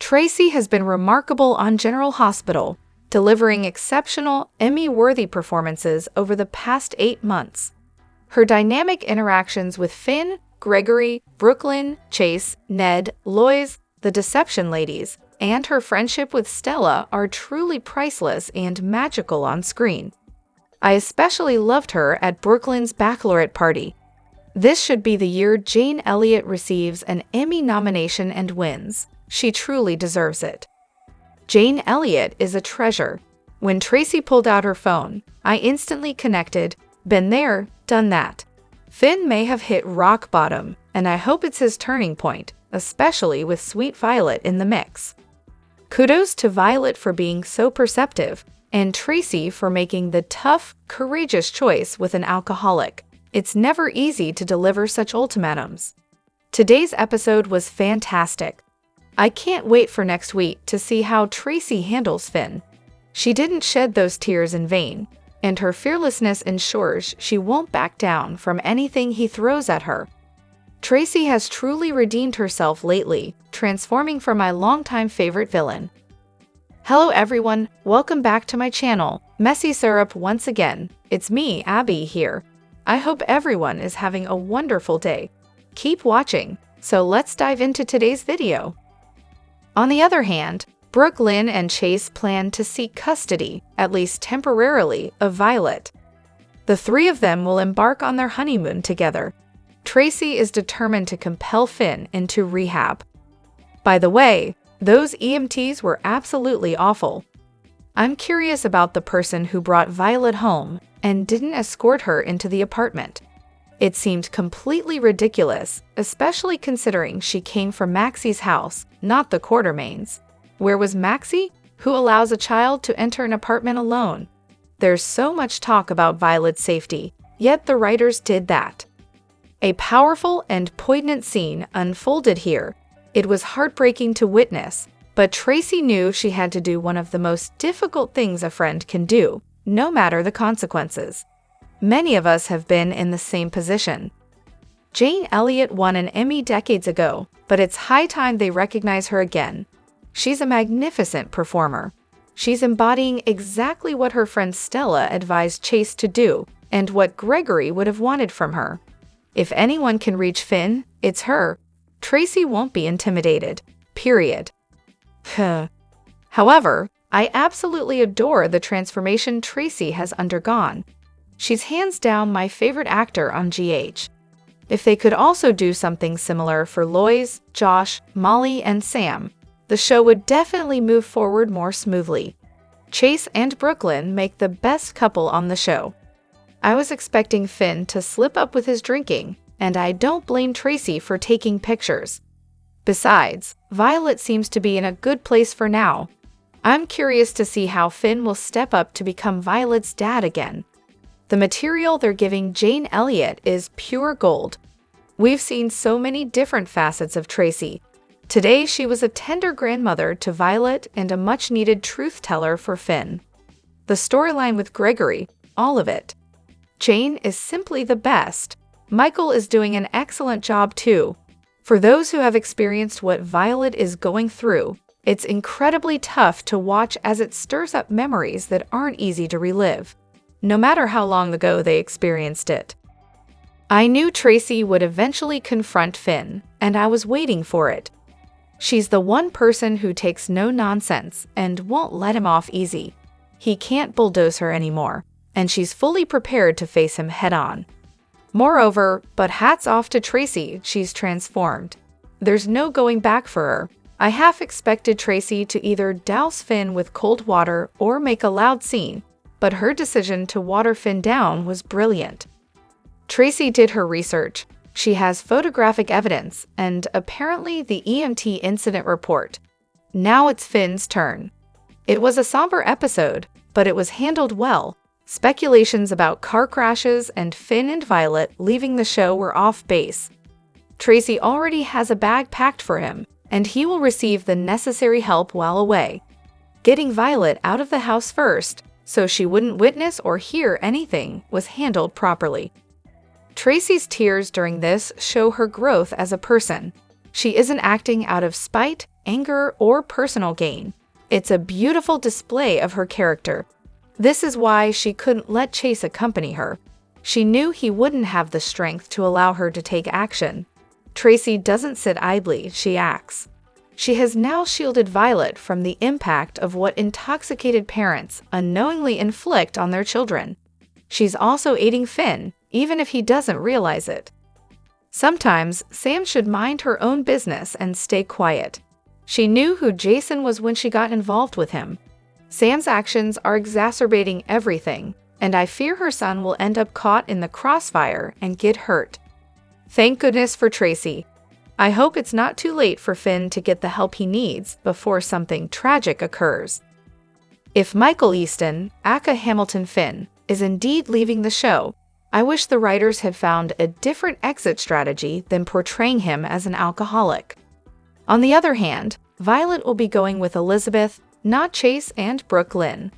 Tracy has been remarkable on General Hospital, delivering exceptional, Emmy-worthy performances over the past 8 months. Her dynamic interactions with Finn, Gregory, Brooklyn, Chase, Ned, Lois, the Deception Ladies, and her friendship with Stella are truly priceless and magical on screen. I especially loved her at Brooklyn's bachelorette party. This should be the year Jane Elliott receives an Emmy nomination and wins. She truly deserves it. Jane Elliott is a treasure. When Tracy pulled out her phone, I instantly connected. Been there, done that. Finn may have hit rock bottom, and I hope it's his turning point, especially with Sweet Violet in the mix. Kudos to Violet for being so perceptive, and Tracy for making the tough, courageous choice with an alcoholic. It's never easy to deliver such ultimatums. Today's episode was fantastic. I can't wait for next week to see how Tracy handles Finn. She didn't shed those tears in vain, and her fearlessness ensures she won't back down from anything he throws at her. Tracy has truly redeemed herself lately, transforming from my longtime favorite villain. Hello everyone, welcome back to my channel, Messy Syrup once again. It's me, Abby, here. I hope everyone is having a wonderful day. Keep watching, so let's dive into today's video. On the other hand, Brooklyn and Chase plan to seek custody, at least temporarily, of Violet. The three of them will embark on their honeymoon together. Tracy is determined to compel Finn into rehab. By the way, those EMTs were absolutely awful. I'm curious about the person who brought Violet home and didn't escort her into the apartment. It seemed completely ridiculous, especially considering she came from Maxie's house, not the Quartermaines. Where was Maxie, who allows a child to enter an apartment alone? There's so much talk about Violet's safety, yet the writers did that. A powerful and poignant scene unfolded here. It was heartbreaking to witness, but Tracy knew she had to do one of the most difficult things a friend can do, no matter the consequences. Many of us have been in the same position. Jane Elliott won an Emmy decades ago, but it's high time they recognize her again. She's a magnificent performer. She's embodying exactly what her friend Stella advised Chase to do, and what Gregory would have wanted from her. If anyone can reach Finn, it's her. Tracy won't be intimidated. Period. However, I absolutely adore the transformation Tracy has undergone. She's hands down my favorite actor on GH. If they could also do something similar for Lois, Josh, Molly, and Sam, the show would definitely move forward more smoothly. Chase and Brooklyn make the best couple on the show. I was expecting Finn to slip up with his drinking, and I don't blame Tracy for taking pictures. Besides, Violet seems to be in a good place for now. I'm curious to see how Finn will step up to become Violet's dad again. The material they're giving Jane Elliott is pure gold. We've seen so many different facets of Tracy. Today she was a tender grandmother to Violet and a much-needed truth-teller for Finn. The storyline with Gregory, all of it. Jane is simply the best. Michael is doing an excellent job too. For those who have experienced what Violet is going through, it's incredibly tough to watch as it stirs up memories that aren't easy to relive, no matter how long ago they experienced it. I knew Tracy would eventually confront Finn, and I was waiting for it. She's the one person who takes no nonsense and won't let him off easy. He can't bulldoze her anymore, and she's fully prepared to face him head-on. Moreover, but hats off to Tracy, she's transformed. There's no going back for her. I half expected Tracy to either douse Finn with cold water or make a loud scene, but her decision to water Finn down was brilliant. Tracy did her research. She has photographic evidence and apparently the EMT incident report. Now it's Finn's turn. It was a somber episode, but it was handled well. Speculations about car crashes and Finn and Violet leaving the show were off base. Tracy already has a bag packed for him, and he will receive the necessary help while away. Getting Violet out of the house first, so she wouldn't witness or hear anything, was handled properly. Tracy's tears during this show her growth as a person. She isn't acting out of spite, anger, or personal gain. It's a beautiful display of her character. This is why she couldn't let Chase accompany her. She knew he wouldn't have the strength to allow her to take action. Tracy doesn't sit idly, she acts. She has now shielded Violet from the impact of what intoxicated parents unknowingly inflict on their children. She's also aiding Finn, even if he doesn't realize it. Sometimes, Sam should mind her own business and stay quiet. She knew who Jason was when she got involved with him. Sam's actions are exacerbating everything, and I fear her son will end up caught in the crossfire and get hurt. Thank goodness for Tracy. I hope it's not too late for Finn to get the help he needs before something tragic occurs. If Michael Easton, aka Hamilton Finn, is indeed leaving the show, I wish the writers had found a different exit strategy than portraying him as an alcoholic. On the other hand, Violet will be going with Elizabeth, not Chase and Brooklyn.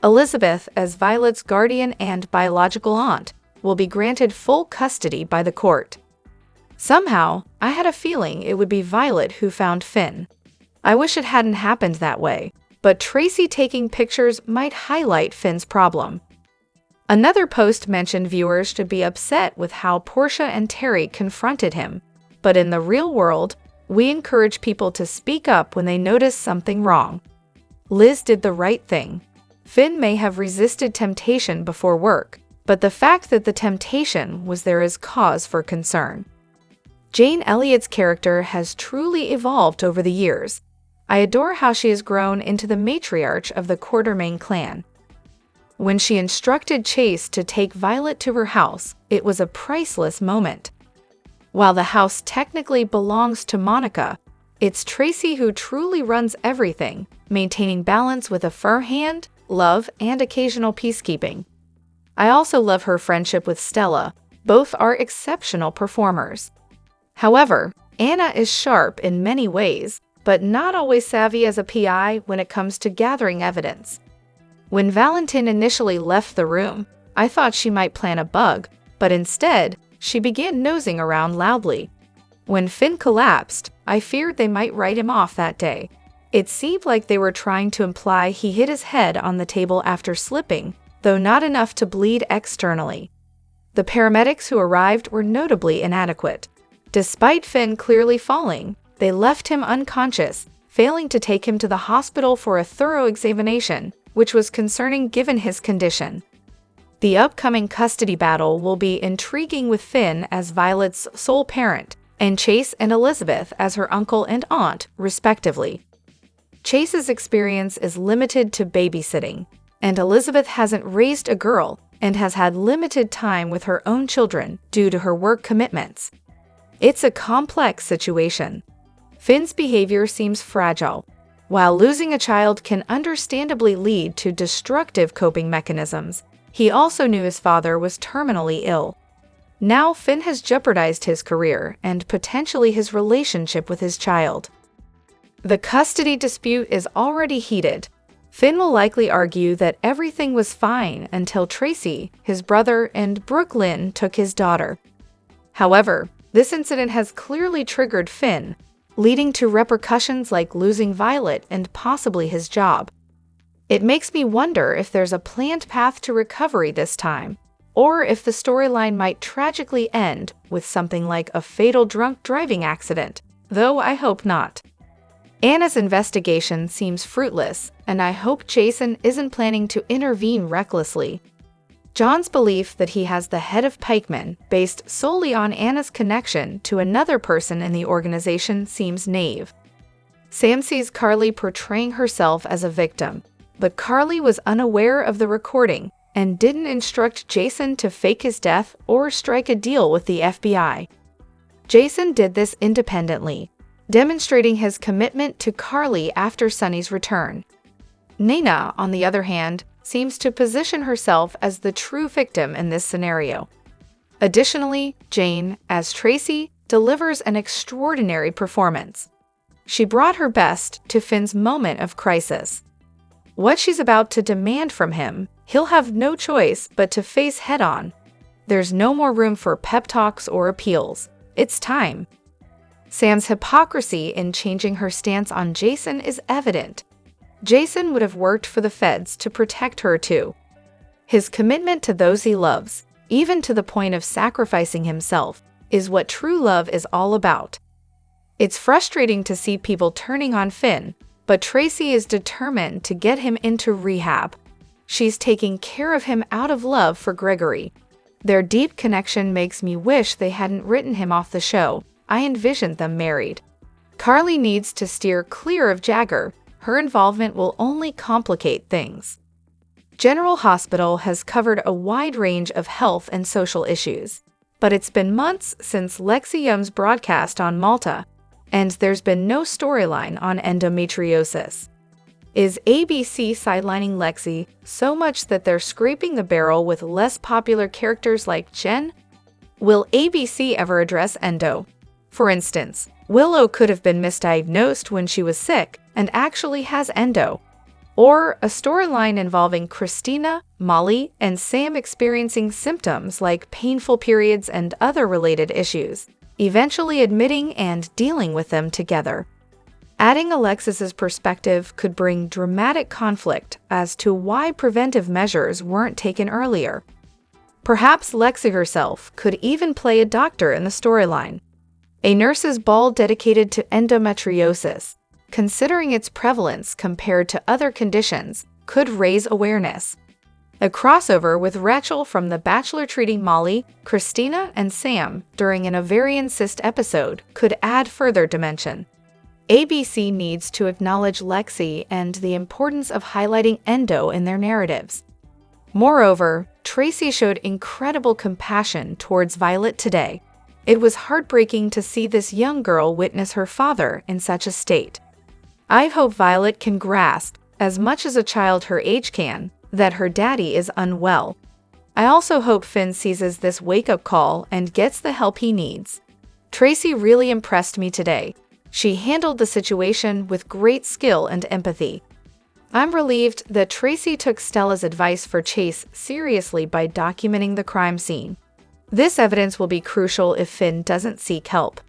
Elizabeth, as Violet's guardian and biological aunt, will be granted full custody by the court. Somehow, I had a feeling it would be Violet who found Finn. I wish it hadn't happened that way, but Tracy taking pictures might highlight Finn's problem. Another post mentioned viewers should be upset with how Portia and Terry confronted him, but in the real world, we encourage people to speak up when they notice something wrong. Liz did the right thing. Finn may have resisted temptation before work, but the fact that the temptation was there is cause for concern. Jane Elliott's character has truly evolved over the years. I adore how she has grown into the matriarch of the Quartermaine clan. When she instructed Chase to take Violet to her house, it was a priceless moment. While the house technically belongs to Monica, it's Tracy who truly runs everything, maintaining balance with a firm hand, love, and occasional peacekeeping. I also love her friendship with Stella. Both are exceptional performers. However, Anna is sharp in many ways, but not always savvy as a PI when it comes to gathering evidence. When Valentin initially left the room, I thought she might plant a bug, but instead, she began nosing around loudly. When Finn collapsed, I feared they might write him off that day. It seemed like they were trying to imply he hit his head on the table after slipping, though not enough to bleed externally. The paramedics who arrived were notably inadequate. Despite Finn clearly falling, they left him unconscious, failing to take him to the hospital for a thorough examination, which was concerning given his condition. The upcoming custody battle will be intriguing with Finn as Violet's sole parent, and Chase and Elizabeth as her uncle and aunt, respectively. Chase's experience is limited to babysitting, and Elizabeth hasn't raised a girl and has had limited time with her own children due to her work commitments. It's a complex situation. Finn's behavior seems fragile. While losing a child can understandably lead to destructive coping mechanisms, he also knew his father was terminally ill. Now Finn has jeopardized his career and potentially his relationship with his child. The custody dispute is already heated. Finn will likely argue that everything was fine until Tracy, his brother, and Brooklyn took his daughter. However, this incident has clearly triggered Finn, leading to repercussions like losing Violet and possibly his job. It makes me wonder if there's a planned path to recovery this time, or if the storyline might tragically end with something like a fatal drunk driving accident, though I hope not. Anna's investigation seems fruitless, and I hope Jason isn't planning to intervene recklessly. John's belief that he has the head of pikemen based solely on Anna's connection to another person in the organization seems naive. Sam sees Carly portraying herself as a victim, but Carly was unaware of the recording and didn't instruct Jason to fake his death or strike a deal with the FBI. Jason did this independently, demonstrating his commitment to Carly after Sonny's return. Nina, on the other hand, seems to position herself as the true victim in this scenario. Additionally, Jane, as Tracy, delivers an extraordinary performance. She brought her best to Finn's moment of crisis. What she's about to demand from him, he'll have no choice but to face head-on. There's no more room for pep talks or appeals. It's time. Sam's hypocrisy in changing her stance on Jason is evident. Jason would have worked for the feds to protect her too. His commitment to those he loves, even to the point of sacrificing himself, is what true love is all about. It's frustrating to see people turning on Finn, but Tracy is determined to get him into rehab. She's taking care of him out of love for Gregory. Their deep connection makes me wish they hadn't written him off the show. I envisioned them married. Carly needs to steer clear of Jagger. Her involvement will only complicate things. General Hospital has covered a wide range of health and social issues, but it's been months since Lexi Yum's broadcast on Malta, and there's been no storyline on endometriosis. Is ABC sidelining Lexi so much that they're scraping the barrel with less popular characters like Jen? Will ABC ever address endo? For instance, Willow could have been misdiagnosed when she was sick and actually has endo. Or a storyline involving Christina, Molly, and Sam experiencing symptoms like painful periods and other related issues, eventually admitting and dealing with them together. Adding Alexis's perspective could bring dramatic conflict as to why preventive measures weren't taken earlier. Perhaps Lexi herself could even play a doctor in the storyline. A nurse's ball dedicated to endometriosis, considering its prevalence compared to other conditions, could raise awareness. A crossover with Rachel from The Bachelor treating Molly, Christina, and Sam during an ovarian cyst episode could add further dimension. ABC needs to acknowledge Lexi and the importance of highlighting endo in their narratives. Moreover, Tracy showed incredible compassion towards Violet today. It was heartbreaking to see this young girl witness her father in such a state. I hope Violet can grasp, as much as a child her age can, that her daddy is unwell. I also hope Finn seizes this wake-up call and gets the help he needs. Tracy really impressed me today. She handled the situation with great skill and empathy. I'm relieved that Tracy took Stella's advice for Chase seriously by documenting the crime scene. This evidence will be crucial if Finn doesn't seek help.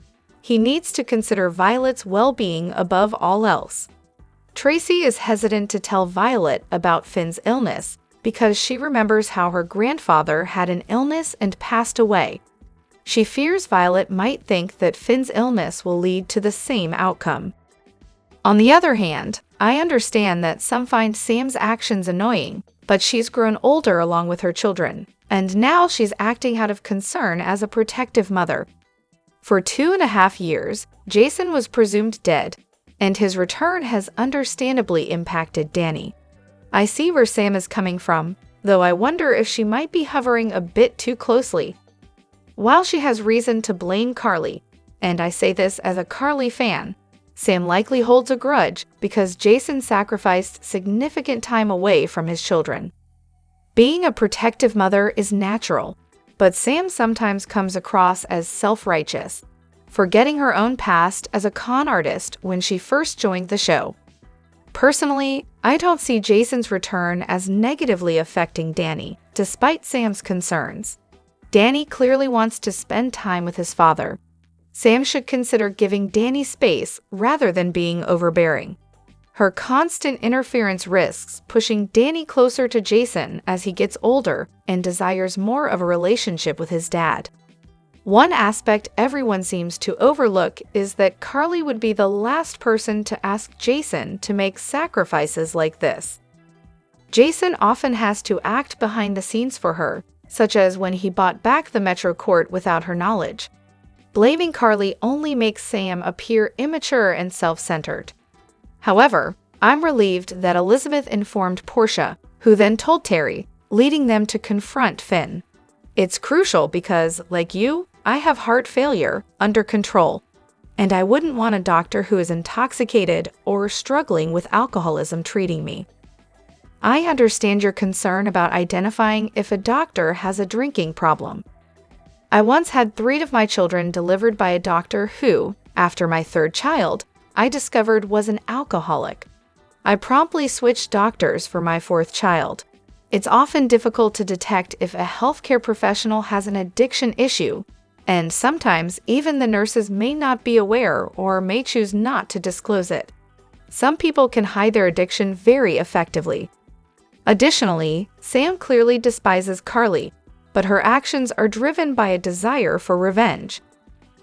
He needs to consider Violet's well-being above all else. Tracy is hesitant to tell Violet about Finn's illness because she remembers how her grandfather had an illness and passed away. She fears Violet might think that Finn's illness will lead to the same outcome. On the other hand, I understand that some find Sam's actions annoying, but she's grown older along with her children, and now she's acting out of concern as a protective mother. For 2.5 years, Jason was presumed dead, and his return has understandably impacted Danny. I see where Sam is coming from, though I wonder if she might be hovering a bit too closely. While she has reason to blame Carly, and I say this as a Carly fan, Sam likely holds a grudge because Jason sacrificed significant time away from his children. Being a protective mother is natural, but Sam sometimes comes across as self-righteous, forgetting her own past as a con artist when she first joined the show. Personally, I don't see Jason's return as negatively affecting Danny, despite Sam's concerns. Danny clearly wants to spend time with his father. Sam should consider giving Danny space rather than being overbearing. Her constant interference risks pushing Danny closer to Jason as he gets older and desires more of a relationship with his dad. One aspect everyone seems to overlook is that Carly would be the last person to ask Jason to make sacrifices like this. Jason often has to act behind the scenes for her, such as when he bought back the Metro Court without her knowledge. Blaming Carly only makes Sam appear immature and self-centered. However, I'm relieved that Elizabeth informed Portia, who then told Terry, leading them to confront Finn. It's crucial because, like you, I have heart failure under control, and I wouldn't want a doctor who is intoxicated or struggling with alcoholism treating me. I understand your concern about identifying if a doctor has a drinking problem. I once had 3 of my children delivered by a doctor who, after my 3rd child, I discovered was an alcoholic. I promptly switched doctors for my 4th child. It's often difficult to detect if a healthcare professional has an addiction issue, and sometimes even the nurses may not be aware or may choose not to disclose it. Some people can hide their addiction very effectively. Additionally, Sam clearly despises Carly, but her actions are driven by a desire for revenge.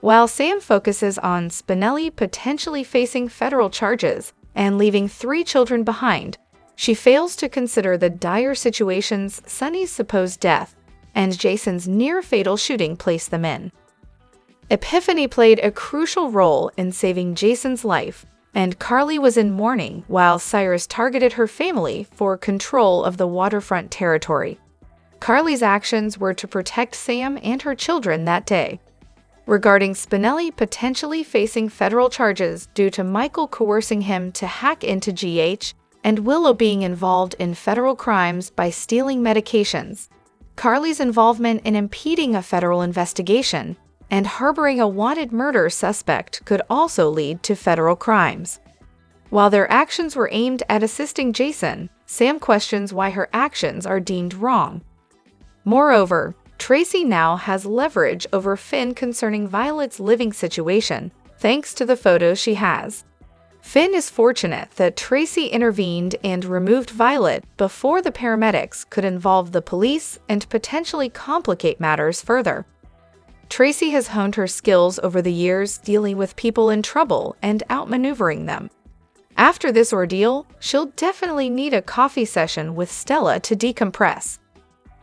While Sam focuses on Spinelli potentially facing federal charges and leaving 3 children behind, she fails to consider the dire situations Sonny's supposed death and Jason's near-fatal shooting placed them in. Epiphany played a crucial role in saving Jason's life, and Carly was in mourning while Cyrus targeted her family for control of the waterfront territory. Carly's actions were to protect Sam and her children that day. Regarding Spinelli potentially facing federal charges due to Michael coercing him to hack into GH and Willow being involved in federal crimes by stealing medications, Carly's involvement in impeding a federal investigation and harboring a wanted murder suspect could also lead to federal crimes. While their actions were aimed at assisting Jason, Sam questions why her actions are deemed wrong. Moreover, Tracy now has leverage over Finn concerning Violet's living situation, thanks to the photos she has. Finn is fortunate that Tracy intervened and removed Violet before the paramedics could involve the police and potentially complicate matters further. Tracy has honed her skills over the years dealing with people in trouble and outmaneuvering them. After this ordeal, she'll definitely need a coffee session with Stella to decompress.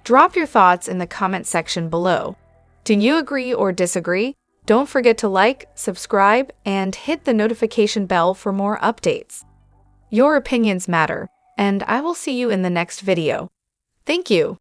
Drop your thoughts in the comment section below. Do you agree or disagree? Don't forget to like, subscribe, and hit the notification bell for more updates. Your opinions matter, and I will see you in the next video. Thank you.